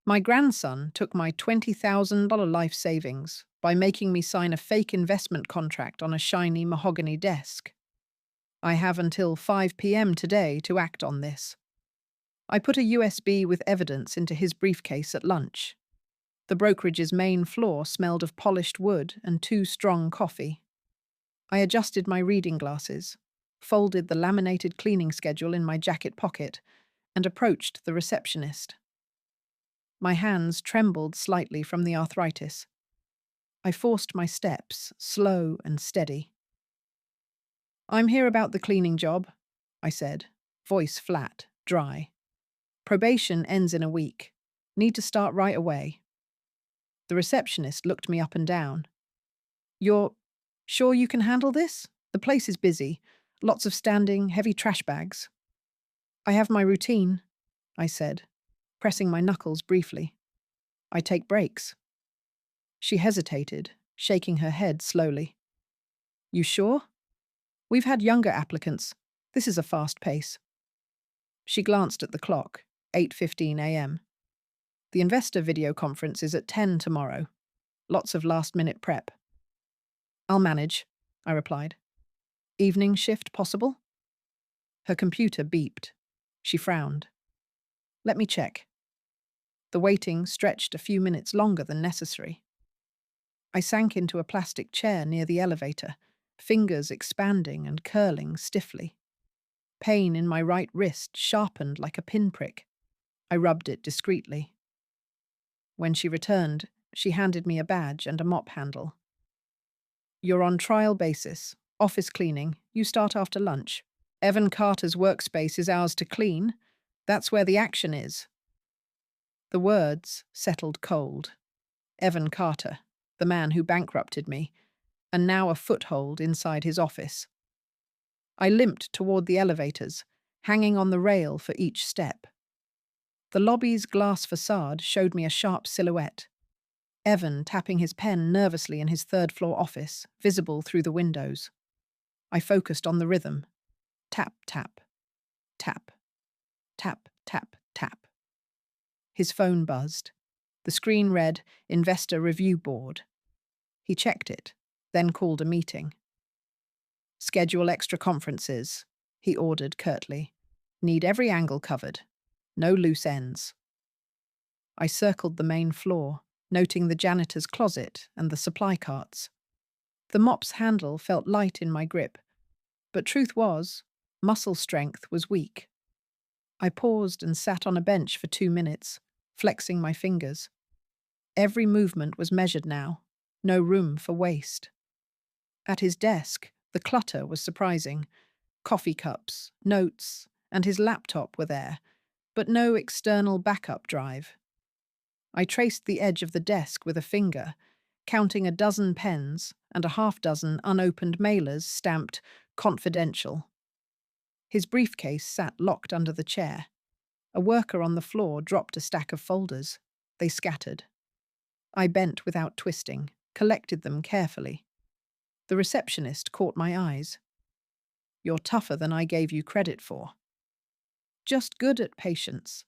My grandson took my $20,000 life savings by making me sign a fake investment contract on a shiny mahogany desk. I have until 5 p.m. today to act on this. I put a USB with evidence into his briefcase at lunch. The brokerage's main floor smelled of polished wood and too strong coffee. I adjusted my reading glasses, folded the laminated cleaning schedule in my jacket pocket, and approached the receptionist. My hands trembled slightly from the arthritis. I forced my steps, slow and steady. "I'm here about the cleaning job," I said, voice flat, dry. "Probation ends in a week. Need to start right away." The receptionist looked me up and down. "You're sure you can handle this? The place is busy. Lots of standing, heavy trash bags." "I have my routine," I said, pressing my knuckles briefly. "I take breaks." She hesitated, shaking her head slowly. "You sure? We've had younger applicants. This is a fast pace." She glanced at the clock, 8:15 a.m. "The investor video conference is at 10 tomorrow. Lots of last-minute prep." "I'll manage," I replied. "Evening shift possible?" Her computer beeped. She frowned. "Let me check." The waiting stretched a few minutes longer than necessary. I sank into a plastic chair near the elevator, fingers expanding and curling stiffly. Pain in my right wrist sharpened like a pinprick. I rubbed it discreetly. When she returned, she handed me a badge and a mop handle. "You're on trial basis. Office cleaning. You start after lunch. Evan Carter's workspace is ours to clean. That's where the action is." The words settled cold. Evan Carter, the man who bankrupted me, and now a foothold inside his office. I limped toward the elevators, hanging on the rail for each step. The lobby's glass facade showed me a sharp silhouette. Evan tapping his pen nervously in his third-floor office, visible through the windows. I focused on the rhythm. Tap, tap, tap, tap, tap, tap. His phone buzzed. The screen read, "Investor Review Board." He checked it, then called a meeting. "Schedule extra conferences," he ordered curtly. "Need every angle covered. No loose ends." I circled the main floor, noting the janitor's closet and the supply carts. The mop's handle felt light in my grip, but truth was, muscle strength was weak. I paused and sat on a bench for 2 minutes, flexing my fingers. Every movement was measured now, no room for waste. At his desk, the clutter was surprising. Coffee cups, notes, and his laptop were there, but no external backup drive. I traced the edge of the desk with a finger, counting a dozen pens and a half-dozen unopened mailers stamped "Confidential." His briefcase sat locked under the chair. A worker on the floor dropped a stack of folders. They scattered. I bent without twisting, collected them carefully. The receptionist caught my eyes. "You're tougher than I gave you credit for." "Just good at patience."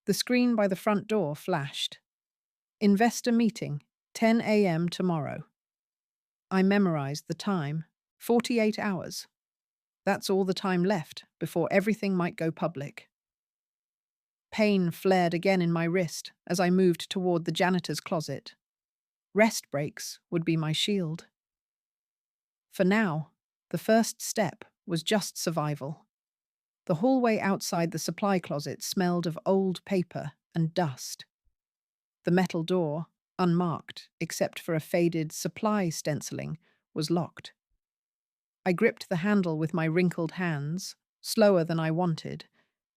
The screen by the front door flashed. "Investor meeting, 10 a.m. tomorrow." I memorized the time, 48 hours. That's all the time left before everything might go public. Pain flared again in my wrist as I moved toward the janitor's closet. Rest breaks would be my shield. For now, the first step was just survival. The hallway outside the supply closet smelled of old paper and dust. The metal door, unmarked except for a faded supply stenciling, was locked. I gripped the handle with my wrinkled hands, slower than I wanted,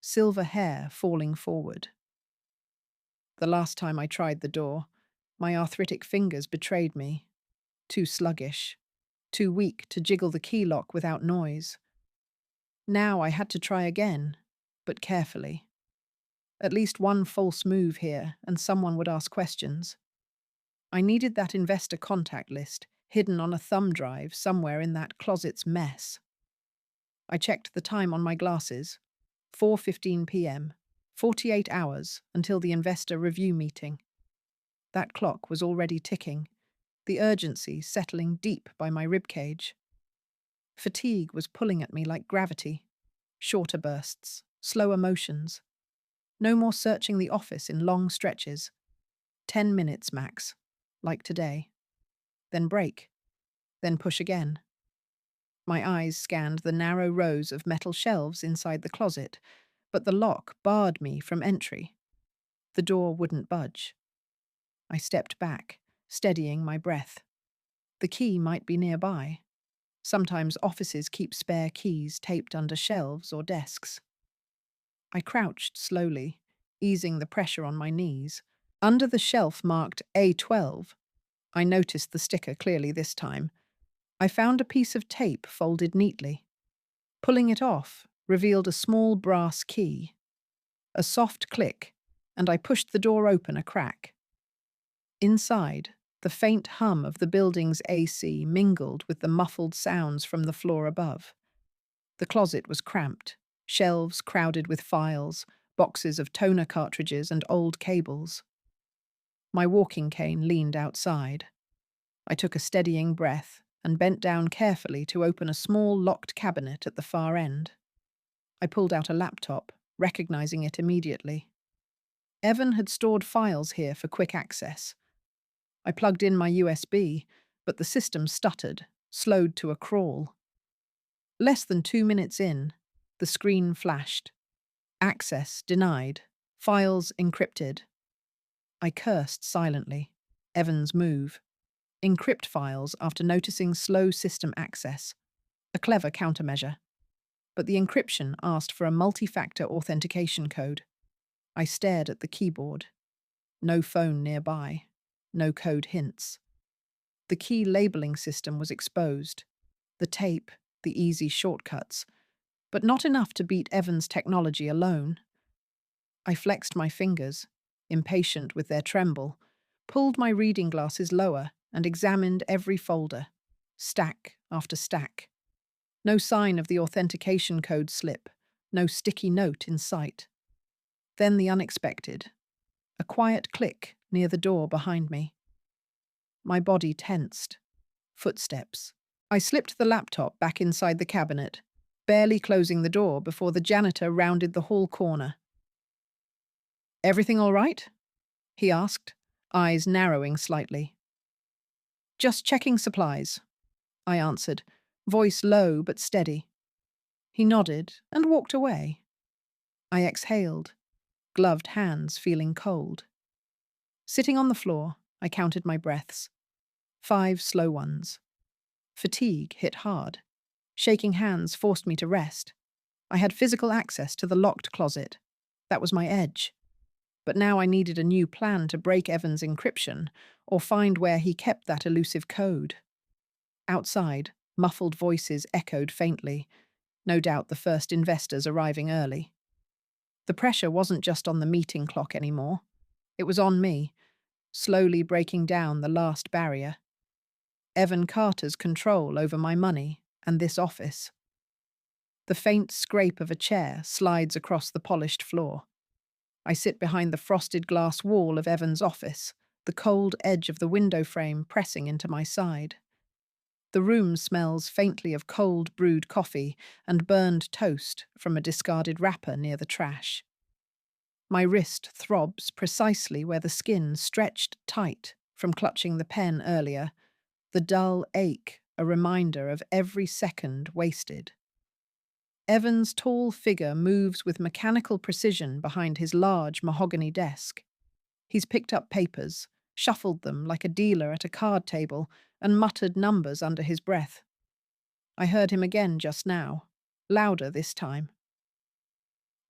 silver hair falling forward. The last time I tried the door, my arthritic fingers betrayed me. Too sluggish, too weak to jiggle the key lock without noise. Now I had to try again, but carefully. At least one false move here, and someone would ask questions. I needed that investor contact list, hidden on a thumb drive somewhere in that closet's mess. I checked the time on my glasses. 4:15 p.m. 48 hours until the investor review meeting. That clock was already ticking, the urgency settling deep by my ribcage. Fatigue was pulling at me like gravity. Shorter bursts, slower motions. No more searching the office in long stretches. 10 minutes max, like today. Then break. Then push again. My eyes scanned the narrow rows of metal shelves inside the closet, but the lock barred me from entry. The door wouldn't budge. I stepped back, steadying my breath. The key might be nearby. Sometimes offices keep spare keys taped under shelves or desks. I crouched slowly, easing the pressure on my knees. Under the shelf marked A12, I noticed the sticker clearly this time. I found a piece of tape folded neatly. Pulling it off revealed a small brass key. A soft click, and I pushed the door open a crack. Inside, the faint hum of the building's AC mingled with the muffled sounds from the floor above. The closet was cramped, shelves crowded with files, boxes of toner cartridges and old cables. My walking cane leaned outside. I took a steadying breath and bent down carefully to open a small locked cabinet at the far end. I pulled out a laptop, recognizing it immediately. Evan had stored files here for quick access. I plugged in my USB, but the system stuttered, slowed to a crawl. Less than 2 minutes in, the screen flashed. Access denied. Files encrypted. I cursed silently. Evan's move. Encrypt files after noticing slow system access. A clever countermeasure. But the encryption asked for a multi-factor authentication code. I stared at the keyboard. No phone nearby. No code hints. The key labeling system was exposed. The tape, the easy shortcuts, but not enough to beat Evan's technology alone. I flexed my fingers, impatient with their tremble, pulled my reading glasses lower and examined every folder, stack after stack. No sign of the authentication code slip, no sticky note in sight. Then the unexpected. A quiet click near the door behind me. My body tensed. Footsteps. I slipped the laptop back inside the cabinet, barely closing the door before the janitor rounded the hall corner. "Everything all right?" he asked, eyes narrowing slightly. "Just checking supplies," I answered, voice low but steady. He nodded and walked away. I exhaled, gloved hands feeling cold. Sitting on the floor, I counted my breaths. 5 slow ones. Fatigue hit hard. Shaking hands forced me to rest. I had physical access to the locked closet. That was my edge. But now I needed a new plan to break Evan's encryption or find where he kept that elusive code. Outside, muffled voices echoed faintly, no doubt the first investors arriving early. The pressure wasn't just on the meeting clock anymore. It was on me, slowly breaking down the last barrier. Evan Carter's control over my money and this office. The faint scrape of a chair slides across the polished floor. I sit behind the frosted glass wall of Evan's office, the cold edge of the window frame pressing into my side. The room smells faintly of cold brewed coffee and burned toast from a discarded wrapper near the trash. My wrist throbs precisely where the skin stretched tight from clutching the pen earlier, the dull ache a reminder of every second wasted. Evan's tall figure moves with mechanical precision behind his large mahogany desk. He's picked up papers, shuffled them like a dealer at a card table, and muttered numbers under his breath. I heard him again just now, louder this time.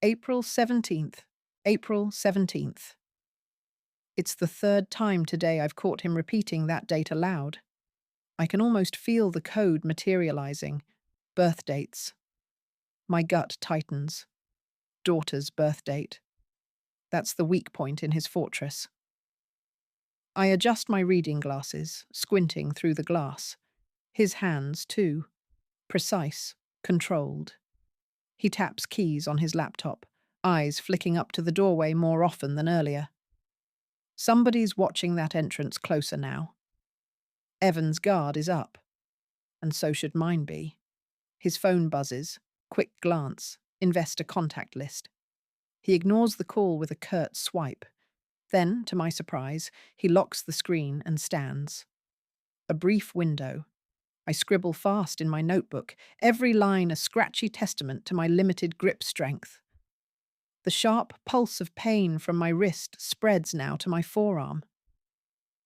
April 17th. April 17th. It's the 3rd time today I've caught him repeating that date aloud. I can almost feel the code materializing. Birth dates. My gut tightens. Daughter's birth date. That's the weak point in his fortress. I adjust my reading glasses, squinting through the glass. His hands, too. Precise, controlled. He taps keys on his laptop, eyes flicking up to the doorway more often than earlier. Somebody's watching that entrance closer now. Evan's guard is up, and so should mine be. His phone buzzes, quick glance, investor contact list. He ignores the call with a curt swipe. Then, to my surprise, he locks the screen and stands. A brief window. I scribble fast in my notebook, every line a scratchy testament to my limited grip strength. The sharp pulse of pain from my wrist spreads now to my forearm.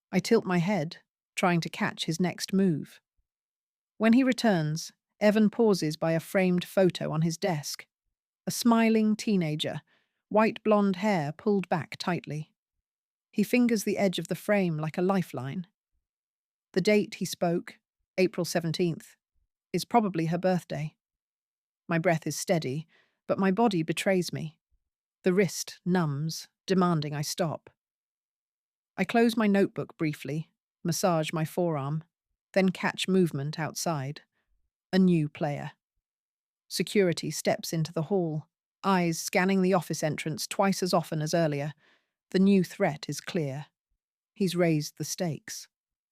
I tilt my head, trying to catch his next move. When he returns, Evan pauses by a framed photo on his desk. A smiling teenager, white blonde hair pulled back tightly. He fingers the edge of the frame like a lifeline. The date he spoke, April 17th, is probably her birthday. My breath is steady, but my body betrays me. The wrist numbs, demanding I stop. I close my notebook briefly, massage my forearm, then catch movement outside. A new player. Security steps into the hall, eyes scanning the office entrance twice as often as earlier. The new threat is clear. He's raised the stakes.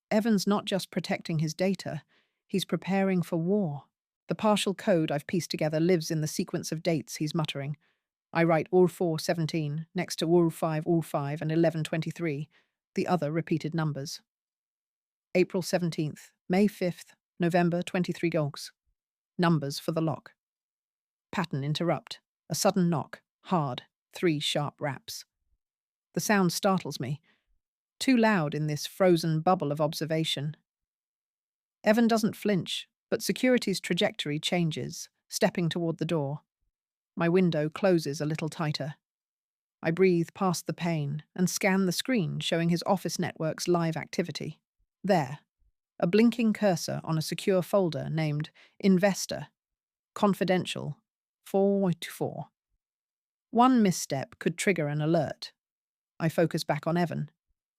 Evan's not just protecting his data, he's preparing for war. The partial code I've pieced together lives in the sequence of dates he's muttering. I write UR417 next to UR5 and 1123, the other repeated numbers. April 17th, May 5th, November 23 dogs. Numbers for the lock. Pattern interrupt. A sudden knock. Hard. 3 sharp raps. The sound startles me. Too loud in this frozen bubble of observation. Evan doesn't flinch, but security's trajectory changes, stepping toward the door. My window closes a little tighter. I breathe past the pain and scan the screen showing his office network's live activity. There, a blinking cursor on a secure folder named Investor, Confidential, 424. One misstep could trigger an alert. I focus back on Evan.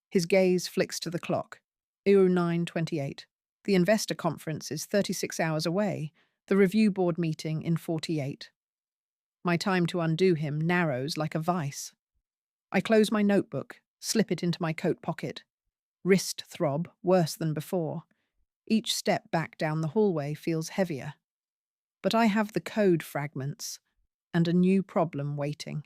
His gaze flicks to the clock. 09:28. The investor conference is 36 hours away, the review board meeting in 48. My time to undo him narrows like a vice. I close my notebook, slip it into my coat pocket. Wrist throb, worse than before. Each step back down the hallway feels heavier. But I have the code fragments and a new problem waiting.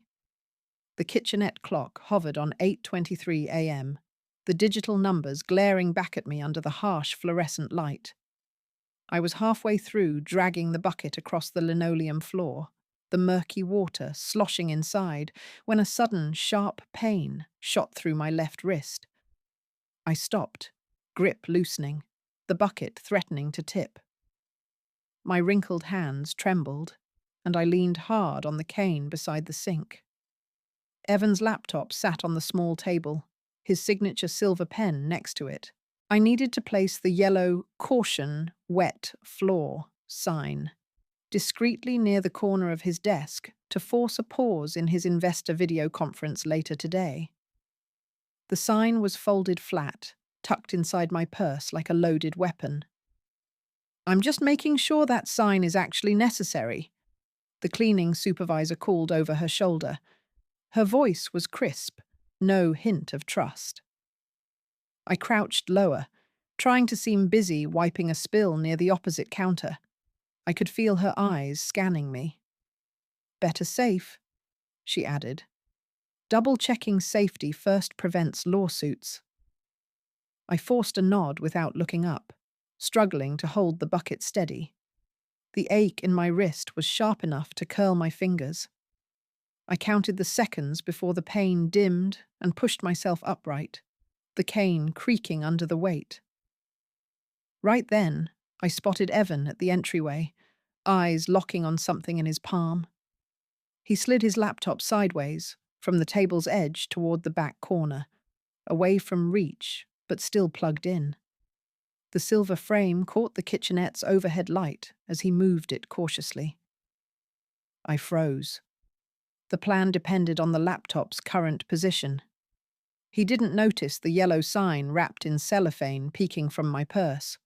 The kitchenette clock hovered on 8:23 a.m., the digital numbers glaring back at me under the harsh fluorescent light. I was halfway through dragging the bucket across the linoleum floor, the murky water sloshing inside, when a sudden, sharp pain shot through my left wrist. I stopped, grip loosening, the bucket threatening to tip. My wrinkled hands trembled, and I leaned hard on the cane beside the sink. Evan's laptop sat on the small table, his signature silver pen next to it. I needed to place the yellow "Caution, Wet Floor" sign discreetly near the corner of his desk to force a pause in his investor video conference later today. The sign was folded flat, tucked inside my purse like a loaded weapon. "I'm just making sure that sign is actually necessary," the cleaning supervisor called over her shoulder. Her voice was crisp, no hint of trust. I crouched lower, trying to seem busy wiping a spill near the opposite counter. I could feel her eyes scanning me. "Better safe," she added. "Double-checking safety first prevents lawsuits." I forced a nod without looking up, struggling to hold the bucket steady. The ache in my wrist was sharp enough to curl my fingers. I counted the seconds before the pain dimmed and pushed myself upright, the cane creaking under the weight. Right then, I spotted Evan at the entryway, eyes locking on something in his palm. He slid his laptop sideways, from the table's edge toward the back corner, away from reach, but still plugged in. The silver frame caught the kitchenette's overhead light as he moved it cautiously. I froze. The plan depended on the laptop's current position. He didn't notice the yellow sign wrapped in cellophane peeking from my purse.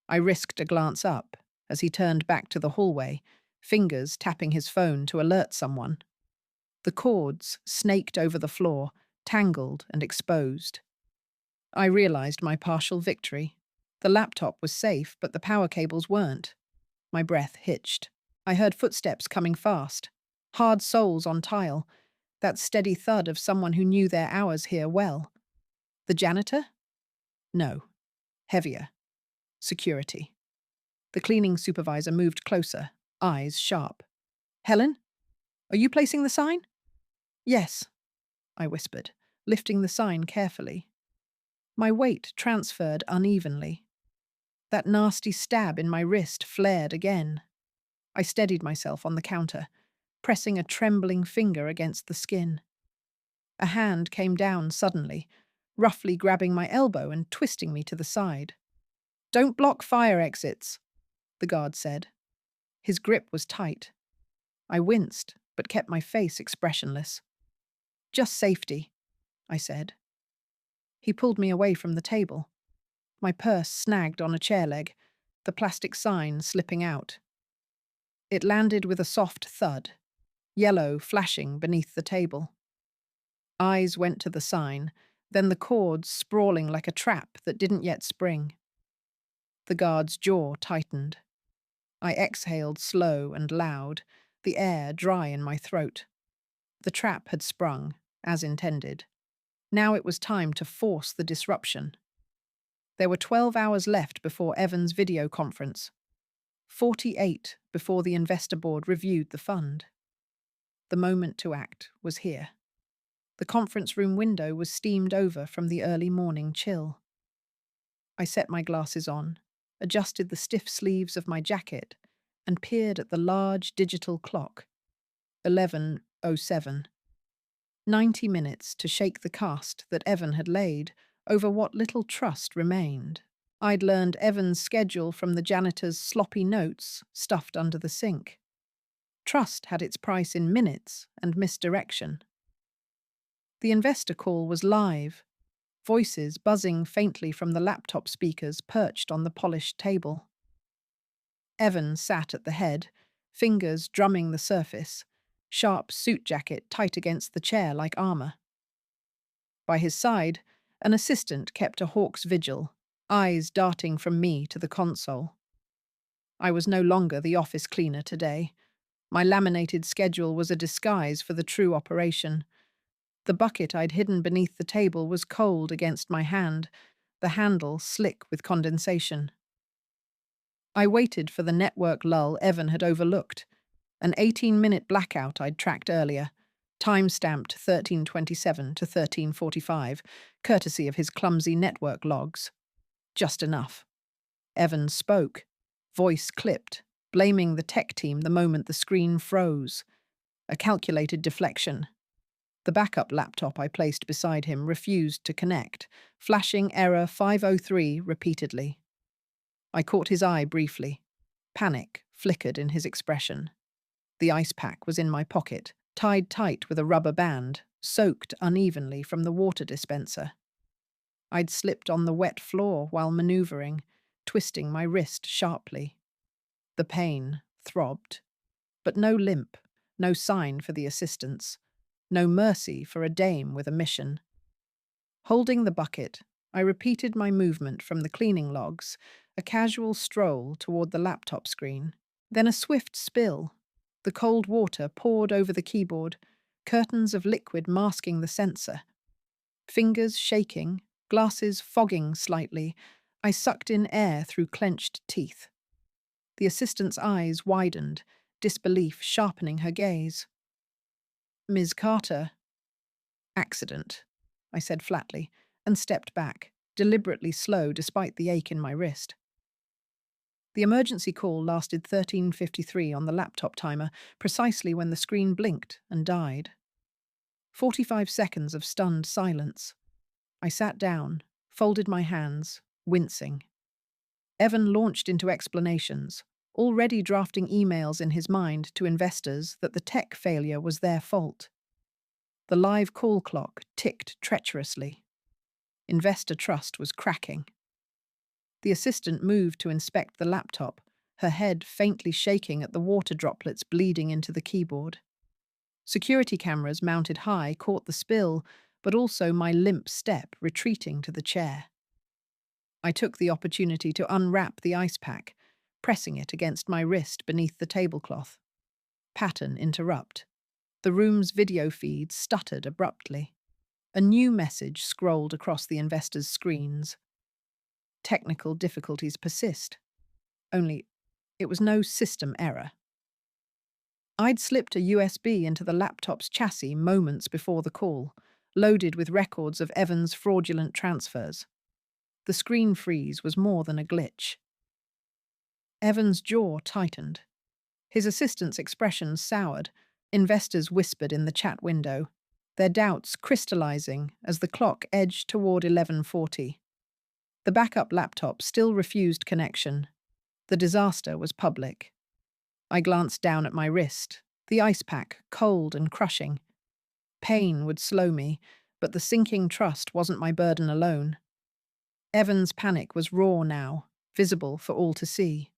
I risked a glance up as he turned back to the hallway, fingers tapping his phone to alert someone. The cords snaked over the floor, tangled and exposed. I realized my partial victory. The laptop was safe, but the power cables weren't. My breath hitched. I heard footsteps coming fast. Hard soles on tile. That steady thud of someone who knew their hours here well. The janitor? No. Heavier. Security. The cleaning supervisor moved closer, eyes sharp. Helen? Are you placing the sign? Yes, I whispered, lifting the sign carefully. My weight transferred unevenly. That nasty stab in my wrist flared again. I steadied myself on the counter, pressing a trembling finger against the skin. A hand came down suddenly, roughly grabbing my elbow and twisting me to the side. Don't block fire exits, the guard said. His grip was tight. I winced, but kept my face expressionless. Just safety, I said. He pulled me away from the table. My purse snagged on a chair leg, the plastic sign slipping out. It landed with a soft thud, yellow flashing beneath the table. Eyes went to the sign, then the cords sprawling like a trap that didn't yet spring. The guard's jaw tightened. I exhaled slow and loud, the air dry in my throat. The trap had sprung, as intended. Now it was time to force the disruption. There were 12 hours left before Evan's video conference, 48 before the investor board reviewed the fund. The moment to act was here. The conference room window was steamed over from the early morning chill. I set my glasses on, adjusted the stiff sleeves of my jacket, and peered at the large digital clock. 11:07. 90 minutes to shake the cast that Evan had laid over what little trust remained. I'd learned Evan's schedule from the janitor's sloppy notes stuffed under the sink. Trust had its price in minutes and misdirection. The investor call was live, voices buzzing faintly from the laptop speakers perched on the polished table. Evan sat at the head, fingers drumming the surface, sharp suit jacket tight against the chair like armor. By his side, an assistant kept a hawk's vigil, eyes darting from me to the console. I was no longer the office cleaner today. My laminated schedule was a disguise for the true operation. The bucket I'd hidden beneath the table was cold against my hand, the handle slick with condensation. I waited for the network lull Evan had overlooked, an 18-minute blackout I'd tracked earlier, time-stamped 13:27 to 13:45, courtesy of his clumsy network logs. Just enough. Evan spoke, voice clipped, blaming the tech team the moment the screen froze. A calculated deflection. The backup laptop I placed beside him refused to connect, flashing error 503 repeatedly. I caught his eye briefly. Panic flickered in his expression. The ice pack was in my pocket, tied tight with a rubber band, soaked unevenly from the water dispenser. I'd slipped on the wet floor while maneuvering, twisting my wrist sharply. The pain throbbed, but no limp, no sign for the assistants, no mercy for a dame with a mission. Holding the bucket, I repeated my movement from the cleaning logs, a casual stroll toward the laptop screen, then a swift spill. The cold water poured over the keyboard, curtains of liquid masking the sensor. Fingers shaking, glasses fogging slightly, I sucked in air through clenched teeth. The assistant's eyes widened, disbelief sharpening her gaze. Ms. Carter. Accident, I said flatly, and stepped back, deliberately slow despite the ache in my wrist. The emergency call lasted 13:53 on the laptop timer, precisely when the screen blinked and died. 45 seconds of stunned silence. I sat down, folded my hands, wincing. Evan launched into explanations, already drafting emails in his mind to investors that the tech failure was their fault. The live call clock ticked treacherously. Investor trust was cracking. The assistant moved to inspect the laptop, her head faintly shaking at the water droplets bleeding into the keyboard. Security cameras mounted high caught the spill, but also my limp step retreating to the chair. I took the opportunity to unwrap the ice pack, pressing it against my wrist beneath the tablecloth. Pattern interrupt. The room's video feed stuttered abruptly. A new message scrolled across the investors' screens. Technical difficulties persist. Only, it was no system error. I'd slipped a USB into the laptop's chassis moments before the call, loaded with records of Evan's fraudulent transfers. The screen freeze was more than a glitch. Evan's jaw tightened. His assistant's expression soured. Investors whispered in the chat window, their doubts crystallizing as the clock edged toward 11:40. The backup laptop still refused connection. The disaster was public. I glanced down at my wrist, the ice pack cold and crushing. Pain would slow me, but the sinking trust wasn't my burden alone. Evan's panic was raw now, visible for all to see.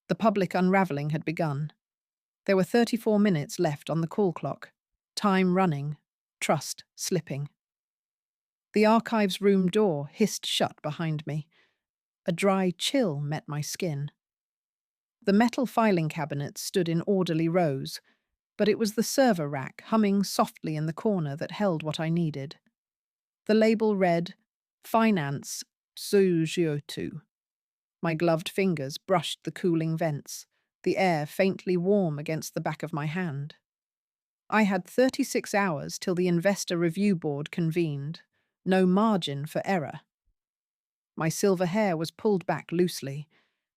The public unraveling had begun. There were 34 minutes left on the call clock. Time running, trust slipping. The archives room door hissed shut behind me. A dry chill met my skin. The metal filing cabinet stood in orderly rows, but it was the server rack humming softly in the corner that held what I needed. The label read, Finance Zuziotu. My gloved fingers brushed the cooling vents, the air faintly warm against the back of my hand. I had 36 hours till the investor review board convened. No margin for error. My silver hair was pulled back loosely,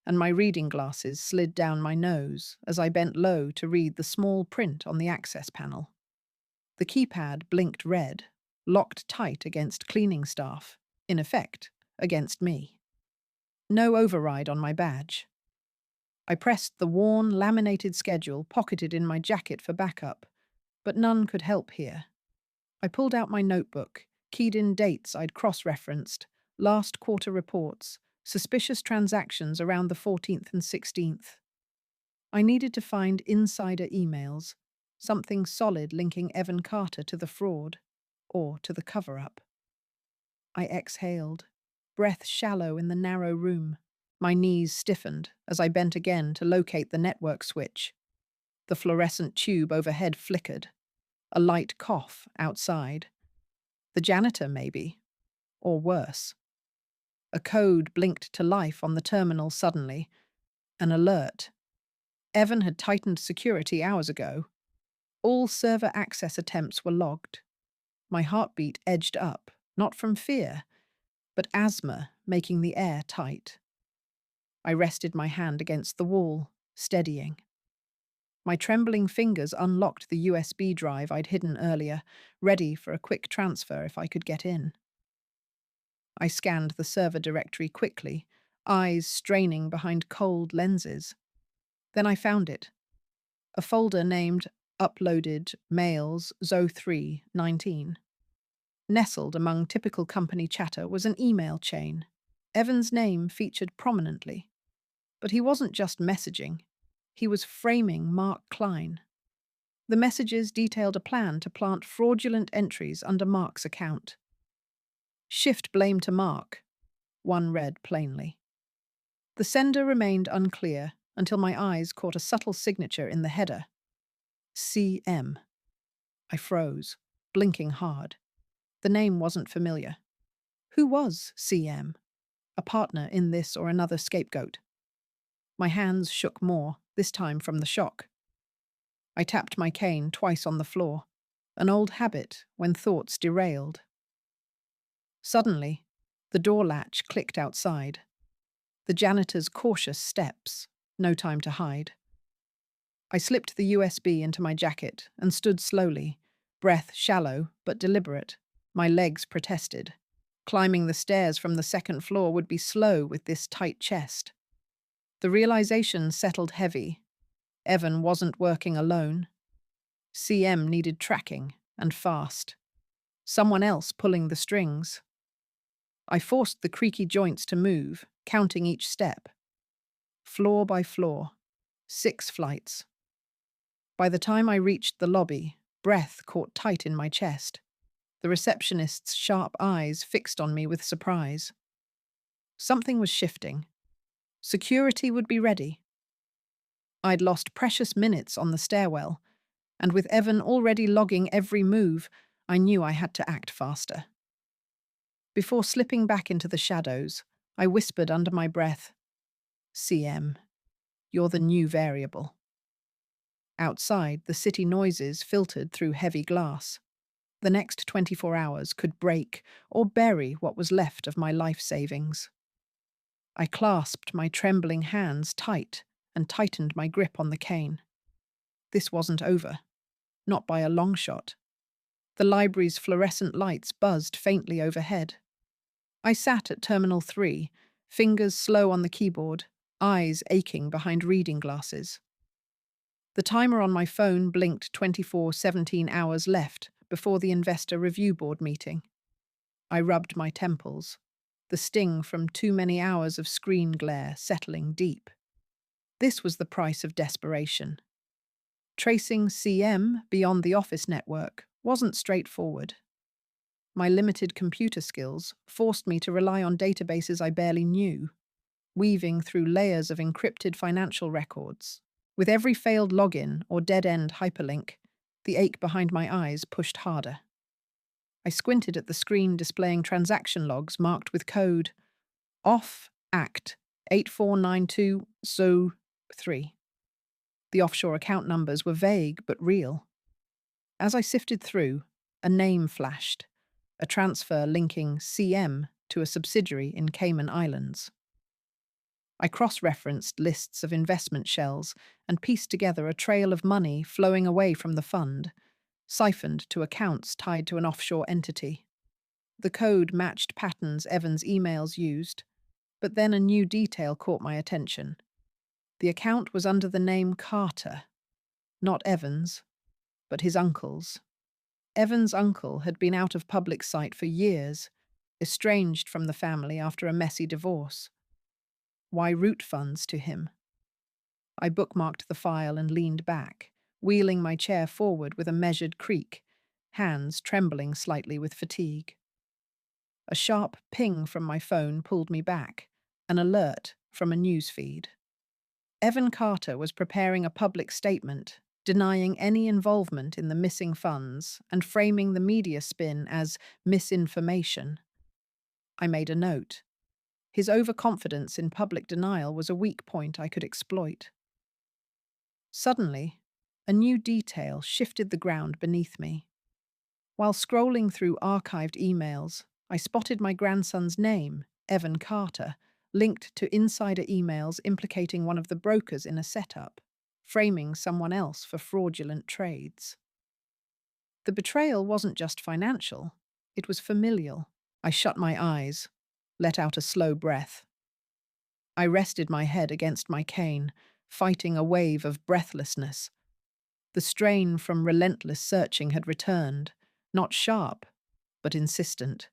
and my reading glasses slid down my nose as I bent low to read the small print on the access panel. The keypad blinked red, locked tight against cleaning staff, in effect, against me. No override on my badge. I pressed the worn, laminated schedule pocketed in my jacket for backup, but none could help here. I pulled out my notebook, keyed in dates I'd cross-referenced, last quarter reports, suspicious transactions around the 14th and 16th. I needed to find insider emails, something solid linking Evan Carter to the fraud, or to the cover-up. I exhaled, breath shallow in the narrow room. My knees stiffened as I bent again to locate the network switch. The fluorescent tube overhead flickered. A light cough outside. The janitor, maybe. Or worse. A code blinked to life on the terminal suddenly. An alert. Evan had tightened security hours ago. All server access attempts were logged. My heartbeat edged up, not from fear, but asthma making the air tight. I rested my hand against the wall, steadying. My trembling fingers unlocked the USB drive I'd hidden earlier, ready for a quick transfer if I could get in. I scanned the server directory quickly, eyes straining behind cold lenses. Then I found it. A folder named Uploaded Mails Zo3 19. Nestled among typical company chatter was an email chain. Evan's name featured prominently. But he wasn't just messaging. He was framing Mark Klein. The messages detailed a plan to plant fraudulent entries under Mark's account. Shift blame to Mark, one read plainly. The sender remained unclear until my eyes caught a subtle signature in the header. CM. I froze, blinking hard. The name wasn't familiar. Who was CM? A partner in this or another scapegoat? My hands shook more, this time from the shock. I tapped my cane twice on the floor, an old habit when thoughts derailed. Suddenly, the door latch clicked outside. The janitor's cautious steps, no time to hide. I slipped the USB into my jacket and stood slowly, breath shallow but deliberate. My legs protested. Climbing the stairs from the second floor would be slow with this tight chest. The realization settled heavy. Evan wasn't working alone. CM needed tracking, and fast. Someone else pulling the strings. I forced the creaky joints to move, counting each step. Floor by floor. 6 flights. By the time I reached the lobby, breath caught tight in my chest. The receptionist's sharp eyes fixed on me with surprise. Something was shifting. Security would be ready. I'd lost precious minutes on the stairwell, and with Evan already logging every move, I knew I had to act faster. Before slipping back into the shadows, I whispered under my breath, "CM, you're the new variable." Outside, the city noises filtered through heavy glass. The next 24 hours could break or bury what was left of my life savings. I clasped my trembling hands tight and tightened my grip on the cane. This wasn't over. Not by a long shot. The library's fluorescent lights buzzed faintly overhead. I sat at Terminal 3, fingers slow on the keyboard, eyes aching behind reading glasses. The timer on my phone blinked 17 hours left before the investor review board meeting. I rubbed my temples, the sting from too many hours of screen glare settling deep. This was the price of desperation. Tracing CM beyond the office network wasn't straightforward. My limited computer skills forced me to rely on databases I barely knew, weaving through layers of encrypted financial records. With every failed login or dead-end hyperlink, the ache behind my eyes pushed harder. I squinted at the screen displaying transaction logs marked with code OFF ACT 8492 SO 3. The offshore account numbers were vague but real. As I sifted through, a name flashed, a transfer linking CM to a subsidiary in Cayman Islands. I cross-referenced lists of investment shells and pieced together a trail of money flowing away from the fund, siphoned to accounts tied to an offshore entity. The code matched patterns Evans' emails used, but then a new detail caught my attention. The account was under the name Carter, not Evans, but his uncle's. Evans' uncle had been out of public sight for years, estranged from the family after a messy divorce. Why route funds to him? I bookmarked the file and leaned back, wheeling my chair forward with a measured creak, hands trembling slightly with fatigue. A sharp ping from my phone pulled me back, an alert from a news feed. Evan Carter was preparing a public statement, denying any involvement in the missing funds and framing the media spin as misinformation. I made a note. His overconfidence in public denial was a weak point I could exploit. Suddenly, a new detail shifted the ground beneath me. While scrolling through archived emails, I spotted my grandson's name, Evan Carter, linked to insider emails implicating one of the brokers in a setup, framing someone else for fraudulent trades. The betrayal wasn't just financial, it was familial. I shut my eyes, let out a slow breath. I rested my head against my cane, fighting a wave of breathlessness. The strain from relentless searching had returned, not sharp, but insistent.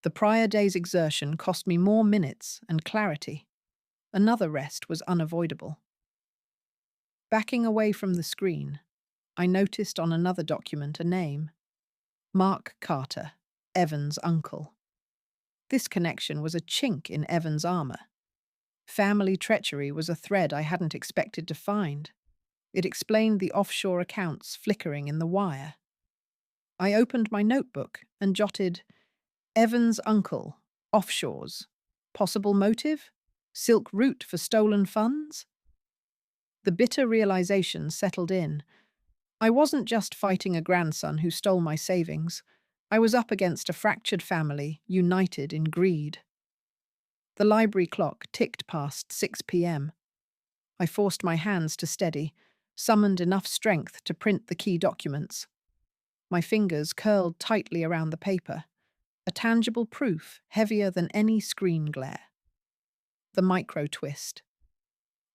The prior day's exertion cost me more minutes and clarity. Another rest was unavoidable. Backing away from the screen, I noticed on another document a name. Mark Carter, Evan's uncle. This connection was a chink in Evan's armor. Family treachery was a thread I hadn't expected to find. It explained the offshore accounts flickering in the wire. I opened my notebook and jotted, Evan's uncle, offshores. Possible motive? Silk route for stolen funds? The bitter realization settled in. I wasn't just fighting a grandson who stole my savings. I was up against a fractured family, united in greed. The library clock ticked past 6 p.m. I forced my hands to steady, summoned enough strength to print the key documents. My fingers curled tightly around the paper, a tangible proof heavier than any screen glare. The micro twist.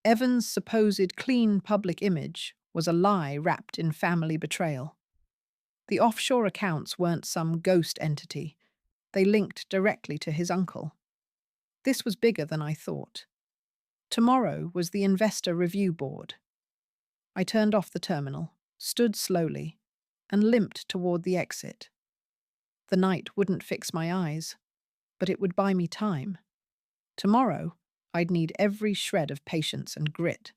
Evan's supposed clean public image was a lie wrapped in family betrayal. The offshore accounts weren't some ghost entity. They linked directly to his uncle. This was bigger than I thought. Tomorrow was the investor review board. I turned off the terminal, stood slowly, and limped toward the exit. The night wouldn't fix my eyes, but it would buy me time. Tomorrow, I'd need every shred of patience and grit.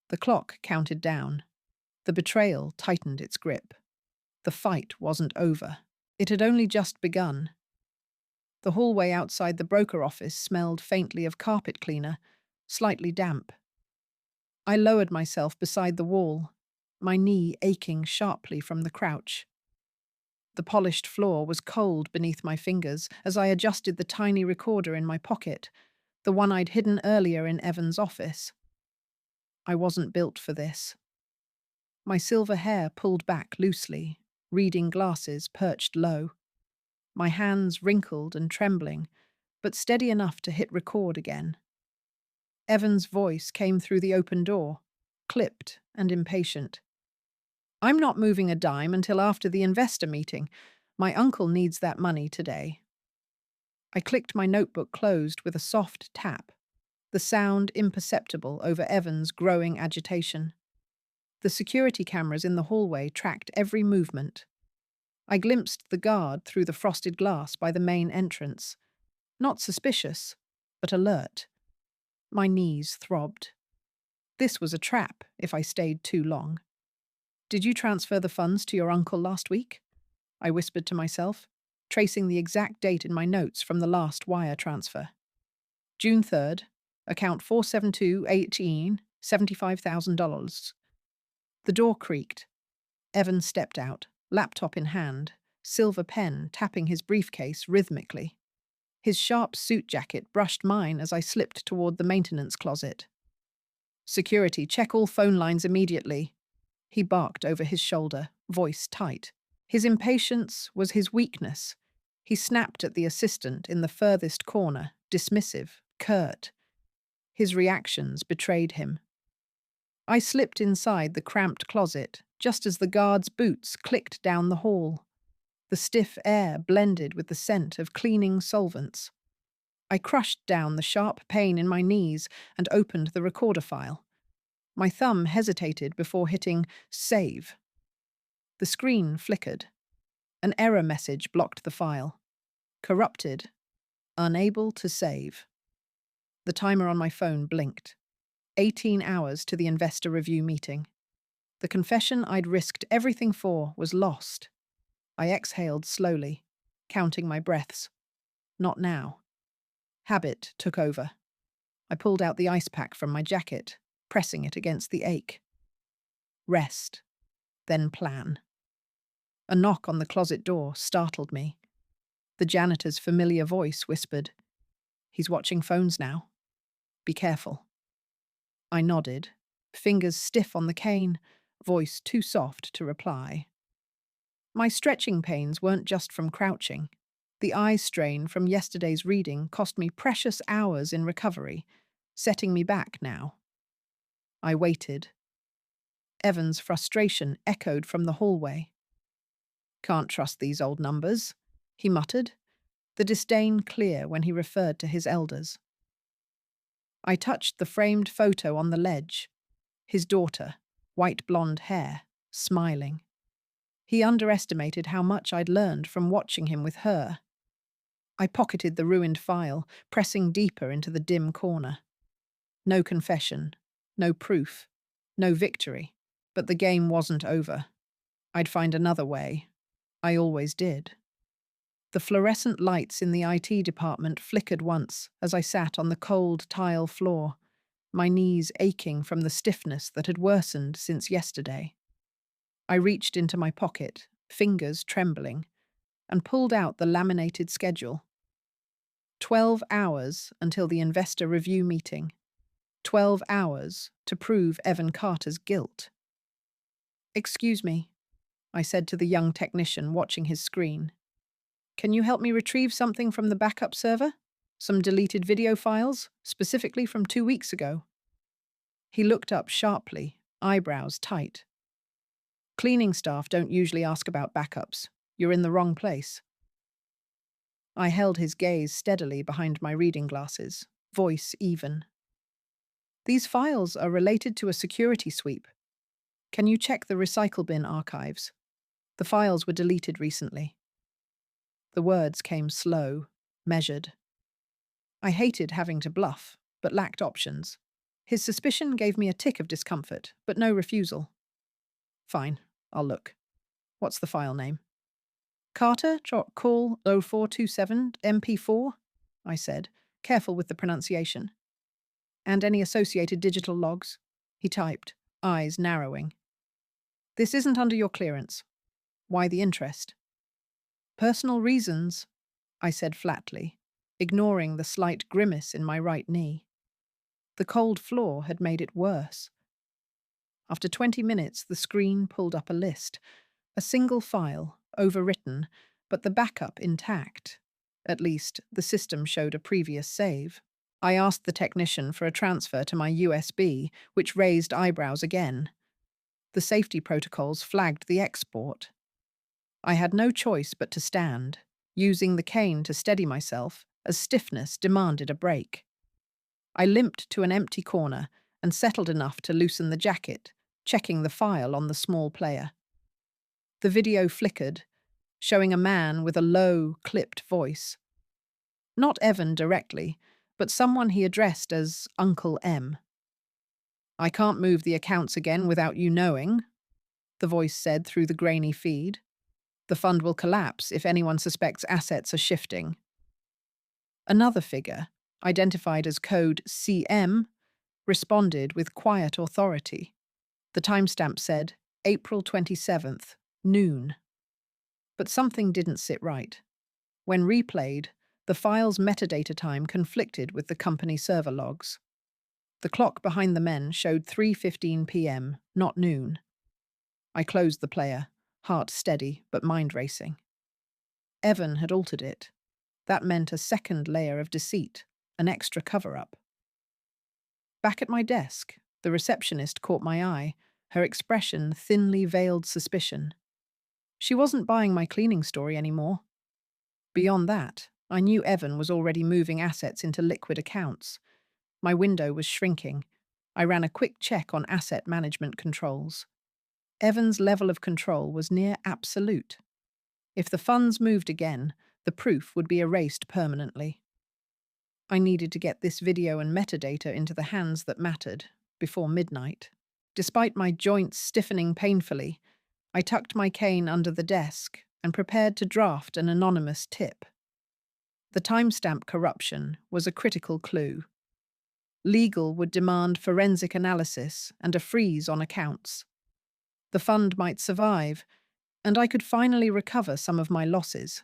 The clock counted down. The betrayal tightened its grip. The fight wasn't over. It had only just begun. The hallway outside the broker office smelled faintly of carpet cleaner, slightly damp. I lowered myself beside the wall, my knee aching sharply from the crouch. The polished floor was cold beneath my fingers as I adjusted the tiny recorder in my pocket, the one I'd hidden earlier in Evan's office. I wasn't built for this. My silver hair pulled back loosely, reading glasses perched low. My hands wrinkled and trembling, but steady enough to hit record again. Evan's voice came through the open door, clipped and impatient. "I'm not moving a dime until after the investor meeting. My uncle needs that money today." I clicked my notebook closed with a soft tap, the sound imperceptible over Evan's growing agitation. The security cameras in the hallway tracked every movement. I glimpsed the guard through the frosted glass by the main entrance. Not suspicious, but alert. My knees throbbed. This was a trap if I stayed too long. "Did you transfer the funds to your uncle last week?" I whispered to myself, tracing the exact date in my notes from the last wire transfer. June 3rd, account 47218, $75,000. The door creaked. Evan stepped out, laptop in hand, silver pen tapping his briefcase rhythmically. His sharp suit jacket brushed mine as I slipped toward the maintenance closet. "Security, check all phone lines immediately," he barked over his shoulder, voice tight. His impatience was his weakness. He snapped at the assistant in the furthest corner, dismissive, curt. His reactions betrayed him. I slipped inside the cramped closet just as the guard's boots clicked down the hall. The stiff air blended with the scent of cleaning solvents. I crushed down the sharp pain in my knees and opened the recorder file. My thumb hesitated before hitting save. The screen flickered. An error message blocked the file. Corrupted. Unable to save. The timer on my phone blinked. 18 hours to the investor review meeting. The confession I'd risked everything for was lost. I exhaled slowly, counting my breaths. Not now. Habit took over. I pulled out the ice pack from my jacket, pressing it against the ache. Rest, then plan. A knock on the closet door startled me. The janitor's familiar voice whispered, "He's watching phones now. Be careful." I nodded, fingers stiff on the cane, voice too soft to reply. My stretching pains weren't just from crouching. The eye strain from yesterday's reading cost me precious hours in recovery, setting me back now. I waited. Evan's frustration echoed from the hallway. "Can't trust these old numbers," he muttered, the disdain clear when he referred to his elders. I touched the framed photo on the ledge. His daughter, white blonde hair, smiling. He underestimated how much I'd learned from watching him with her. I pocketed the ruined file, pressing deeper into the dim corner. No confession, no proof, no victory. But the game wasn't over. I'd find another way. I always did. The fluorescent lights in the IT department flickered once as I sat on the cold tile floor, my knees aching from the stiffness that had worsened since yesterday. I reached into my pocket, fingers trembling, and pulled out the laminated schedule. 12 hours until the investor review meeting. 12 hours to prove Evan Carter's guilt. "Excuse me," I said to the young technician watching his screen. "Can you help me retrieve something from the backup server? Some deleted video files, specifically from 2 weeks ago." He looked up sharply, eyebrows tight. "Cleaning staff don't usually ask about backups. You're in the wrong place." I held his gaze steadily behind my reading glasses, voice even. "These files are related to a security sweep. Can you check the recycle bin archives? The files were deleted recently. The words came slow, measured. I hated having to bluff, but lacked options. His suspicion gave me a tick of discomfort, but no refusal. Fine, I'll look. What's the file name? Carter.call 0427 MP4, I said, careful with the pronunciation. And any associated digital logs? He typed, eyes narrowing. This isn't under your clearance. Why the interest? Personal reasons, I said flatly, ignoring the slight grimace in my right knee. The cold floor had made it worse. After 20 minutes, the screen pulled up a list. A single file, overwritten, but the backup intact. At least, the system showed a previous save. I asked the technician for a transfer to my USB, which raised eyebrows again. The safety protocols flagged the export. I had no choice but to stand, using the cane to steady myself as stiffness demanded a break. I limped to an empty corner and settled enough to loosen the jacket, checking the file on the small player. The video flickered, showing a man with a low, clipped voice. Not Evan directly, but someone he addressed as Uncle M. I can't move the accounts again without you knowing, the voice said through the grainy feed. The fund will collapse if anyone suspects assets are shifting. Another figure, identified as code CM, responded with quiet authority. The timestamp said April 27th, noon. But something didn't sit right. When replayed, the file's metadata time conflicted with the company server logs. The clock behind the men showed 3:15 p.m., not noon. I closed the player, heart steady but mind racing. Evan had altered it. That meant a second layer of deceit, an extra cover-up. Back at my desk, the receptionist caught my eye, her expression thinly veiled suspicion. She wasn't buying my cleaning story anymore. Beyond that, I knew Evan was already moving assets into liquid accounts. My window was shrinking. I ran a quick check on asset management controls. Evan's level of control was near absolute. If the funds moved again, the proof would be erased permanently. I needed to get this video and metadata into the hands that mattered, before midnight. Despite my joints stiffening painfully, I tucked my cane under the desk and prepared to draft an anonymous tip. The timestamp corruption was a critical clue. Legal would demand forensic analysis and a freeze on accounts. The fund might survive, and I could finally recover some of my losses.